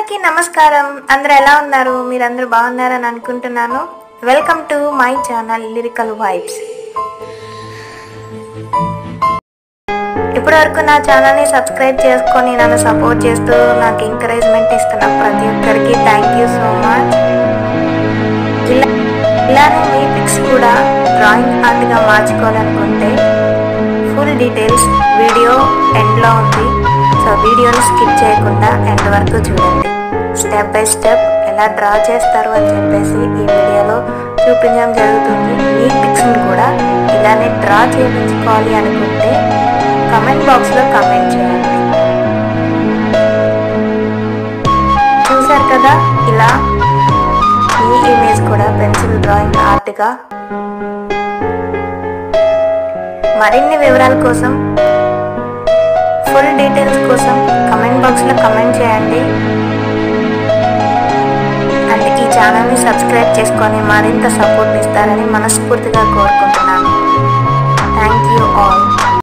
అందరికీ నమస్కారం. అందరూ ఎలా ఉన్నారు? మీరందరూ బాగున్నారని అనుకుంటున్నాను. Welcome to my channel lyrical vibes. ఇప్పటివరకు నా ఛానల్ని సబ్స్క్రైబ్ చేసుకొని నన్ను సపోర్ట్ చేస్తూ నాకు ఎంకరేజ్మెంట్ ఇస్తున్న ప్రతి ఒక్కరికి థ్యాంక్ యూ సో మచ్. ఇలానే మీ పిక్స్ కూడా డ్రాయింగ్ ఆర్ట్గా మార్చుకోవాలనుకుంటే ఫుల్ డీటెయిల్స్ వీడియో ఎండ్లో ఉంది. సో వీడియోని స్కిప్ చేయకుండా ఎండ్ వరకు చూడండి. స్టెప్ బై స్టెప్ ఎలా డ్రా చేస్తారు అని చెప్పేసి ఈ వీడియోలో చూపించడం జరుగుతుంది. మీ పిక్స్ని కూడా ఇలానే డ్రా చేయించుకోవాలి అనుకుంటే కమెంట్ బాక్స్లో కమెంట్ చేయండి. చూసారు కదా, ఇలా ఈ ఇమేజ్ కూడా పెన్సిల్ డ్రాయింగ్ ఆర్ట్గా. మరిన్ని వివరాల కోసం, ఫుల్ డీటెయిల్స్ కోసం కమెంట్ బాక్స్లో కమెంట్ చేయండి. అండ్ ఈ ఛానల్ని సబ్స్క్రైబ్ చేసుకొని మరింత సపోర్ట్ ఇస్తారని మనస్ఫూర్తిగా కోరుకుంటున్నాను. Thank you all.